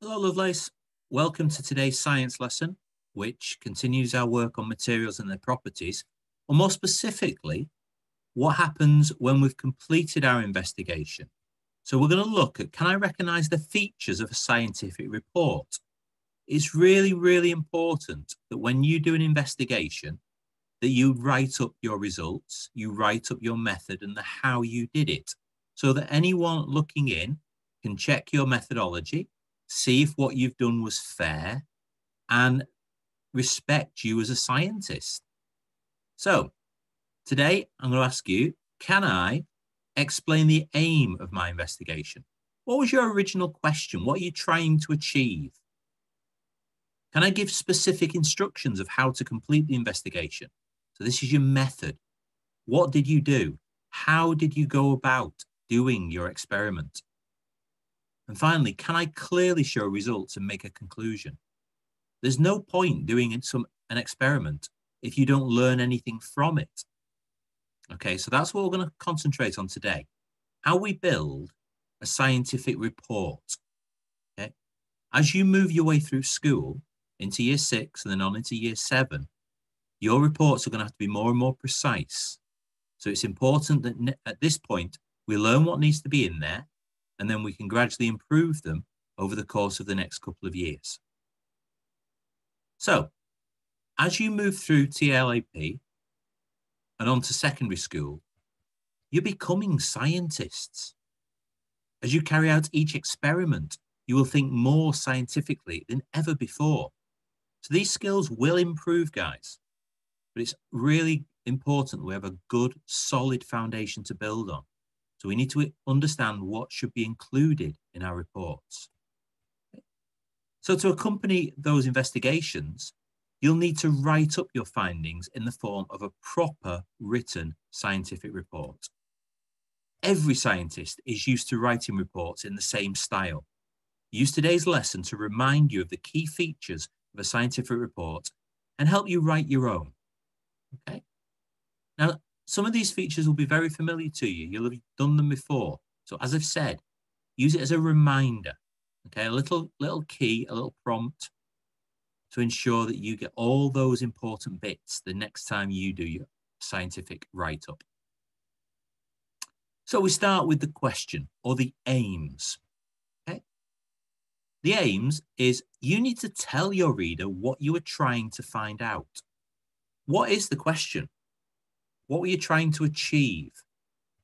Hello, Lovelace. Welcome to today's science lesson, which continues our work on materials and their properties, or more specifically, what happens when we've completed our investigation. So we're going to look at, can I recognize the features of a scientific report? It's really, really important that when you do an investigation, that you write up your results, you write up your method and the how you did it, so that anyone looking in can check your methodology, see if what you've done was fair, and respect you as a scientist. So today I'm going to ask you, can I explain the aim of my investigation? What was your original question? What are you trying to achieve? Can I give specific instructions of how to complete the investigation? So this is your method. What did you do? How did you go about doing your experiment? And finally, can I clearly show results and make a conclusion? There's no point doing an experiment if you don't learn anything from it. Okay, so that's what we're going to concentrate on today. How we build a scientific report. Okay, as you move your way through school into year 6 and then on into year 7, your reports are going to have to be more and more precise. So it's important that at this point, we learn what needs to be in there, and then we can gradually improve them over the course of the next couple of years. So as you move through TLAP and on to secondary school, you're becoming scientists. As you carry out each experiment, you will think more scientifically than ever before. So these skills will improve, guys, but it's really important we have a good, solid foundation to build on. So we need to understand what should be included in our reports. So to accompany those investigations, you'll need to write up your findings in the form of a proper written scientific report. Every scientist is used to writing reports in the same style. Use today's lesson to remind you of the key features of a scientific report and help you write your own. Okay. Now, some of these features will be very familiar to you. You'll have done them before. So as I've said, use it as a reminder. Okay, a little key, a little prompt to ensure that you get all those important bits the next time you do your scientific write-up. So we start with the question or the aims. Okay. The aims is you need to tell your reader what you are trying to find out. What is the question? What were you trying to achieve?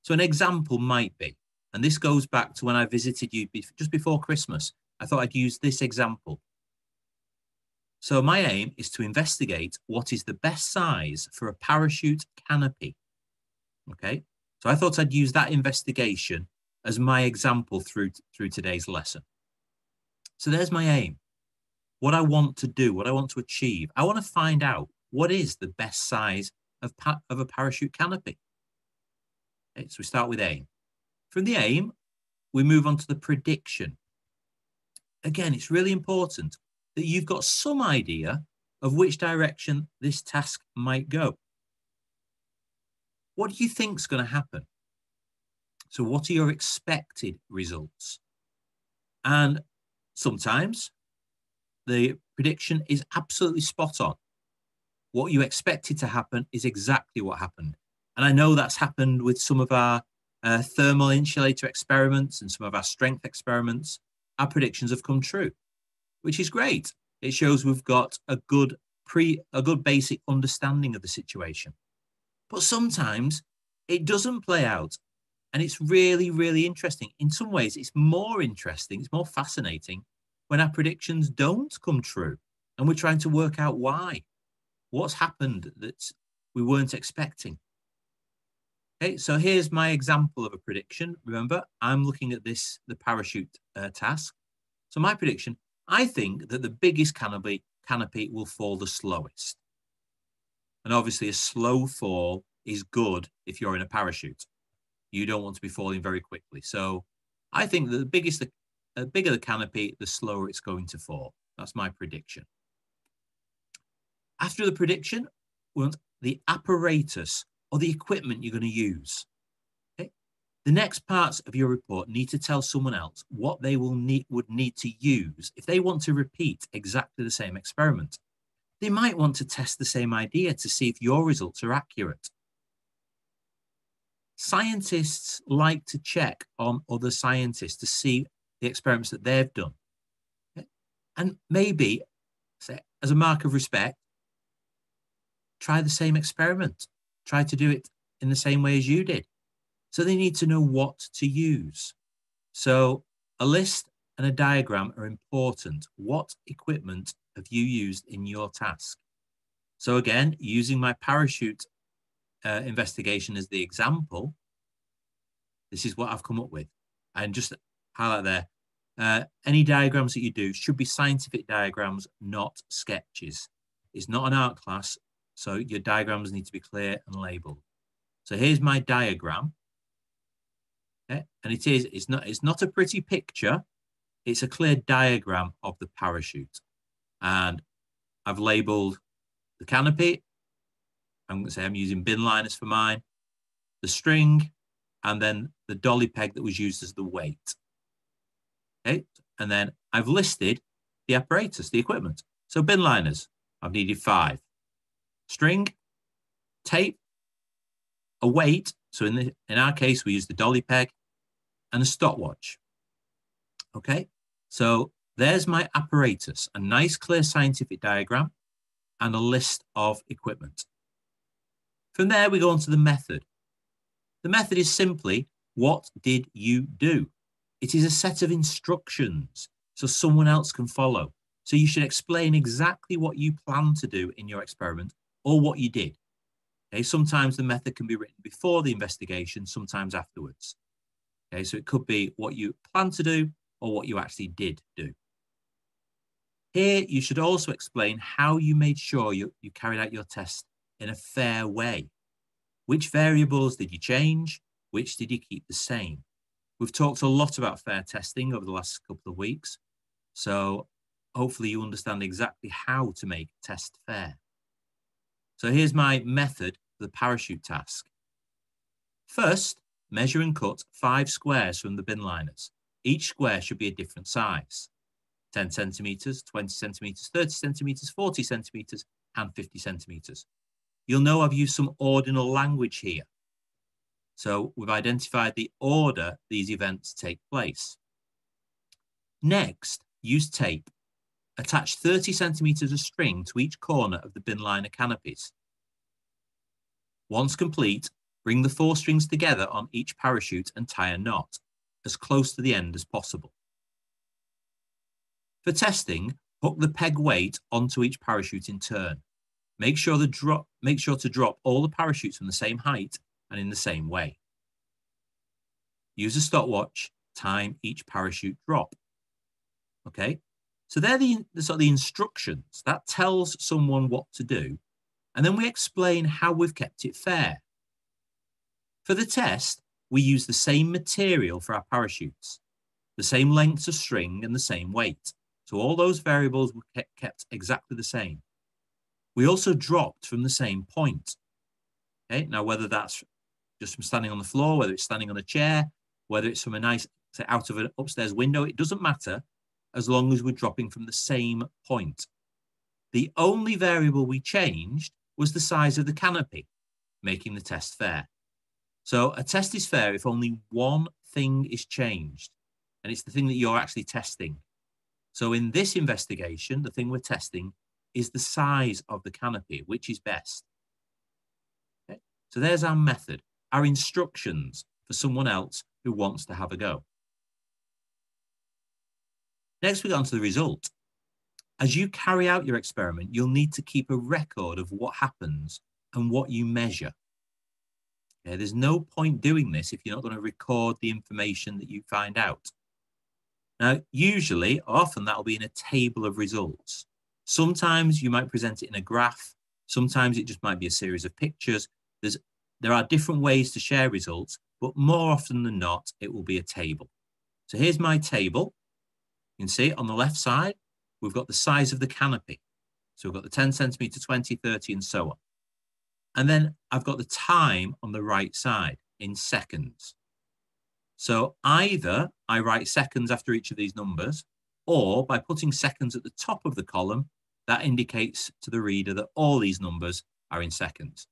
So an example might be, and this goes back to when I visited you just before Christmas, I thought I'd use this example. So my aim is to investigate what is the best size for a parachute canopy. Okay, so I thought I'd use that investigation as my example through today's lesson. So there's my aim. What I want to do, what I want to achieve. I want to find out what is the best size of a parachute canopy. Okay, so we start with aim. From the aim, we move on to the prediction. Again, it's really important that you've got some idea of which direction this task might go. What do you think is going to happen? So what are your expected results? And sometimes the prediction is absolutely spot on. What you expected to happen is exactly what happened. And I know that's happened with some of our thermal insulator experiments and some of our strength experiments. Our predictions have come true, which is great. It shows we've got a good basic understanding of the situation. But sometimes it doesn't play out. And it's really, really interesting. In some ways, it's more interesting, it's more fascinating when our predictions don't come true and we're trying to work out why. What's happened that we weren't expecting? Okay, so here's my example of a prediction. Remember, I'm looking at the parachute task. So my prediction, I think that the biggest canopy will fall the slowest. And obviously a slow fall is good if you're in a parachute. You don't want to be falling very quickly. So I think that the bigger the canopy, the slower it's going to fall. That's my prediction. After the prediction, we want the apparatus or the equipment you're going to use. Okay? The next parts of your report need to tell someone else what they would need to use if they want to repeat exactly the same experiment. They might want to test the same idea to see if your results are accurate. Scientists like to check on other scientists to see the experiments that they've done. And maybe, say, as a mark of respect, try the same experiment. Try to do it in the same way as you did. So they need to know what to use. So a list and a diagram are important. What equipment have you used in your task? So again, using my parachute investigation as the example, this is what I've come up with. And just highlight there, any diagrams that you do should be scientific diagrams, not sketches. It's not an art class, so your diagrams need to be clear and labeled. So here's my diagram. Okay? And it's not a pretty picture. It's a clear diagram of the parachute. And I've labeled the canopy. I'm going to say I'm using bin liners for mine, the string, and then the dolly peg that was used as the weight. Okay, and then I've listed the apparatus, the equipment. So bin liners, I've needed 5. String, tape, a weight. So in our case, we use the dolly peg, and a stopwatch. Okay, so there's my apparatus, a nice clear scientific diagram and a list of equipment. From there, we go on to the method. The method is simply, what did you do? It is a set of instructions so someone else can follow. So you should explain exactly what you plan to do in your experiment or what you did. Okay, sometimes the method can be written before the investigation, sometimes afterwards. Okay, so it could be what you plan to do or what you actually did do. Here, you should also explain how you made sure you carried out your test in a fair way. Which variables did you change? Which did you keep the same? We've talked a lot about fair testing over the last couple of weeks, so hopefully you understand exactly how to make a test fair. So here's my method for the parachute task. First, measure and cut 5 squares from the bin liners. Each square should be a different size. 10 centimeters, 20 centimeters, 30 centimeters, 40 centimeters, and 50 centimeters. You'll know I've used some ordinal language here. So we've identified the order these events take place. Next, use tape. Attach 30 centimeters of string to each corner of the bin liner canopies. Once complete, bring the 4 strings together on each parachute and tie a knot, as close to the end as possible. For testing, hook the peg weight onto each parachute in turn. Make sure to drop all the parachutes from the same height and in the same way. Use a stopwatch, time each parachute drop. Okay, so they're the instructions. That tells someone what to do, and then we explain how we've kept it fair. For the test, we use the same material for our parachutes, the same lengths of string and the same weight. So all those variables were kept exactly the same. We also dropped from the same point. Okay, now whether that's just from standing on the floor, whether it's standing on a chair, whether it's from a nice, say, out of an upstairs window, it doesn't matter as long as we're dropping from the same point. The only variable we changed was the size of the canopy, making the test fair. So a test is fair if only one thing is changed, and it's the thing that you're actually testing. So in this investigation, the thing we're testing is the size of the canopy, which is best. Okay? So there's our method, our instructions for someone else who wants to have a go. Next, we go on to the result. As you carry out your experiment, you'll need to keep a record of what happens and what you measure. Okay? There's no point doing this if you're not going to record the information that you find out. Now, usually, often that'll be in a table of results. Sometimes you might present it in a graph. Sometimes it just might be a series of pictures. There are different ways to share results, but more often than not, it will be a table. So here's my table. You can see on the left side, we've got the size of the canopy. So we've got the 10 centimeter, 20, 30, and so on. And then I've got the time on the right side in seconds. So either I write seconds after each of these numbers, or by putting seconds at the top of the column, that indicates to the reader that all these numbers are in seconds.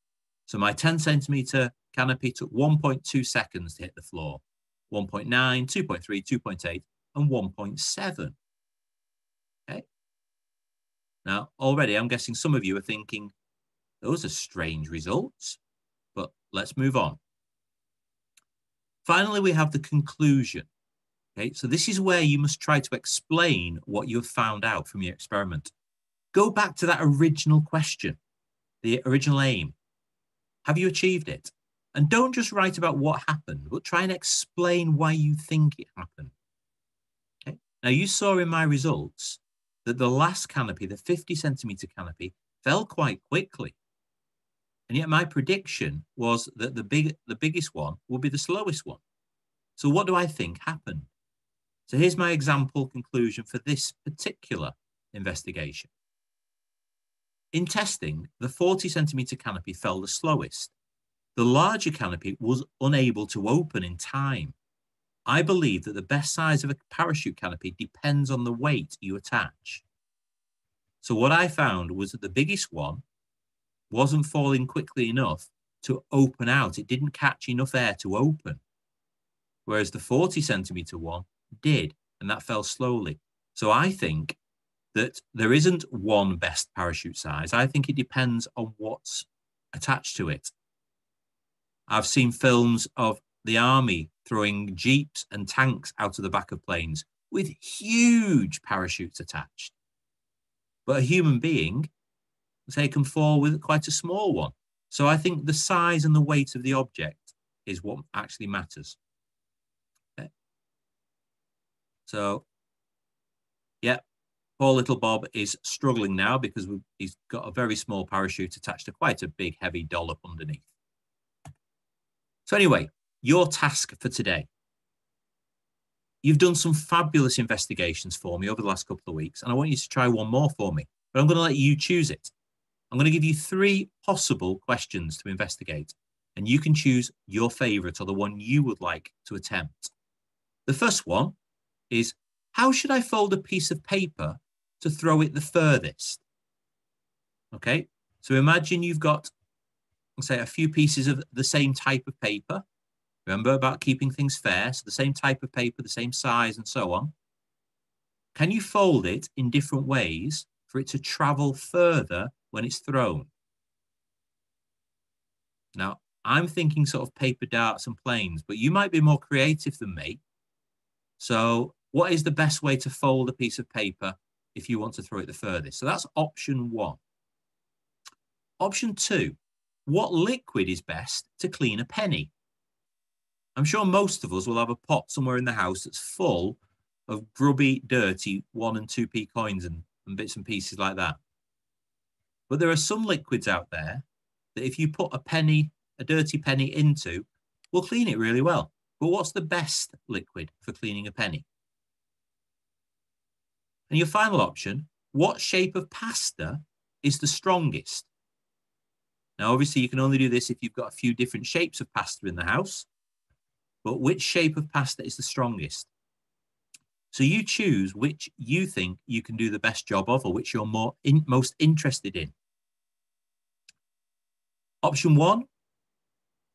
So my 10 centimeter canopy took 1.2 seconds to hit the floor, 1.9, 2.3, 2.8, and 1.7. Okay. Now, already I'm guessing some of you are thinking, those are strange results, but let's move on. Finally, we have the conclusion. Okay, so this is where you must try to explain what you've found out from your experiment. Go back to that original question, the original aim. Have you achieved it? And don't just write about what happened, but try and explain why you think it happened. Okay. Now, you saw in my results that the last canopy, the 50 centimeter canopy, fell quite quickly. And yet my prediction was that the biggest one would be the slowest one. So what do I think happened? So here's my example conclusion for this particular investigation. In testing, the 40 centimeter canopy fell the slowest. The larger canopy was unable to open in time. I believe that the best size of a parachute canopy depends on the weight you attach. So what I found was that the biggest one wasn't falling quickly enough to open out. It didn't catch enough air to open. Whereas the 40 centimeter one did, and that fell slowly. So I think that there isn't one best parachute size. I think it depends on what's attached to it. I've seen films of the army throwing jeeps and tanks out of the back of planes with huge parachutes attached. But a human being, say, can fall with quite a small one. So I think the size and the weight of the object is what actually matters. Okay. So, yeah, poor little Bob is struggling now because he's got a very small parachute attached to quite a big, heavy dollop underneath. So anyway, your task for today. You've done some fabulous investigations for me over the last couple of weeks, and I want you to try one more for me, but I'm going to let you choose it. I'm going to give you 3 possible questions to investigate, and you can choose your favorite or the one you would like to attempt. The first one is, how should I fold a piece of paper to throw it the furthest? Okay, so imagine you've got, say, a few pieces of the same type of paper. Remember about keeping things fair, so the same type of paper, the same size, and so on. Can you fold it in different ways for it to travel further when it's thrown? Now, I'm thinking sort of paper darts and planes, but you might be more creative than me. So what is the best way to fold a piece of paper if you want to throw it the furthest? So that's option 1. Option 2, what liquid is best to clean a penny? I'm sure most of us will have a pot somewhere in the house that's full of grubby, dirty 1 and 2p coins and bits and pieces like that. But there are some liquids out there that if you put a dirty penny into, will clean it really well. But what's the best liquid for cleaning a penny? And your final option, what shape of pasta is the strongest? Now, obviously, you can only do this if you've got a few different shapes of pasta in the house. But which shape of pasta is the strongest? So you choose which you think you can do the best job of, or which you're most interested in. Option 1,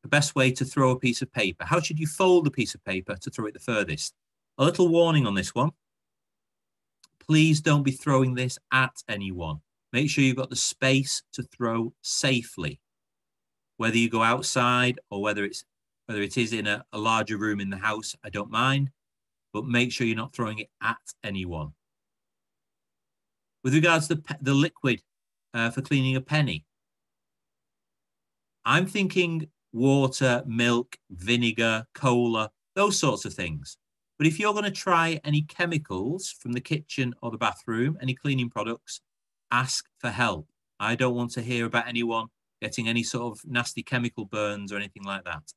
the best way to throw a piece of paper. How should you fold a piece of paper to throw it the furthest? A little warning on this one. Please don't be throwing this at anyone. Make sure you've got the space to throw safely. Whether you go outside or whether it is in a larger room in the house, I don't mind, but make sure you're not throwing it at anyone. With regards to the liquid for cleaning a penny, I'm thinking water, milk, vinegar, cola, those sorts of things. But if you're going to try any chemicals from the kitchen or the bathroom, any cleaning products, ask for help. I don't want to hear about anyone getting any sort of nasty chemical burns or anything like that.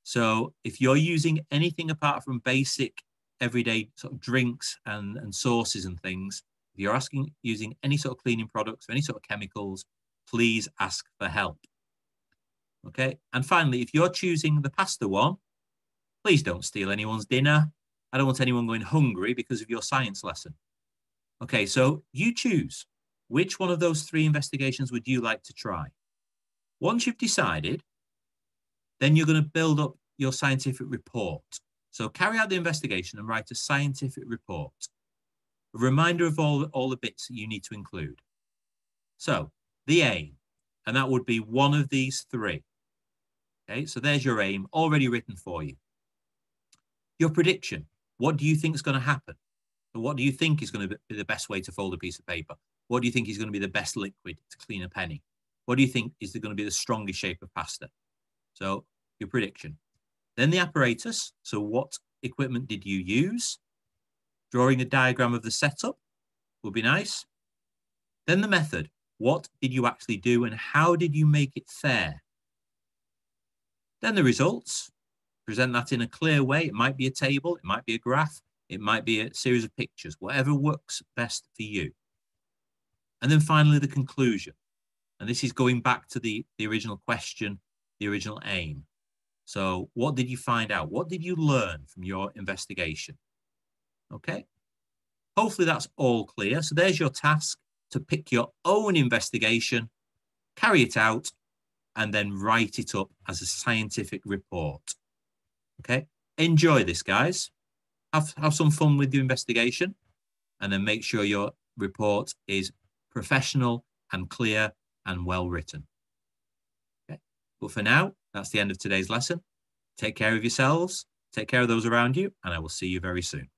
So if you're using anything apart from basic everyday sort of drinks and sauces and things, if you're using any sort of cleaning products or any sort of chemicals, please ask for help. Okay. And finally, if you're choosing the pasta one, Please don't steal anyone's dinner. I don't want anyone going hungry because of your science lesson. Okay, so you choose. Which one of those 3 investigations would you like to try? Once you've decided, then you're going to build up your scientific report. So carry out the investigation and write a scientific report. A reminder of all the bits that you need to include. So the aim, and that would be one of these 3. Okay, so there's your aim already written for you. Your prediction, what do you think is going to happen? So what do you think is going to be the best way to fold a piece of paper? What do you think is going to be the best liquid to clean a penny? What do you think is going to be the strongest shape of pasta? So your prediction. Then the apparatus. So what equipment did you use? Drawing a diagram of the setup would be nice. Then the method. What did you actually do and how did you make it fair? Then the results. Present that in a clear way. It might be a table, it might be a graph, it might be a series of pictures, whatever works best for you. And then finally, the conclusion. And this is going back to the original question, the original aim. So what did you find out? What did you learn from your investigation? Okay. Hopefully that's all clear. So there's your task to pick your own investigation, carry it out, and then write it up as a scientific report. Okay. Enjoy this, guys. Have some fun with your investigation, and then make sure your report is professional and clear and well written. Okay. But for now, that's the end of today's lesson. Take care of yourselves, take care of those around you, and I will see you very soon.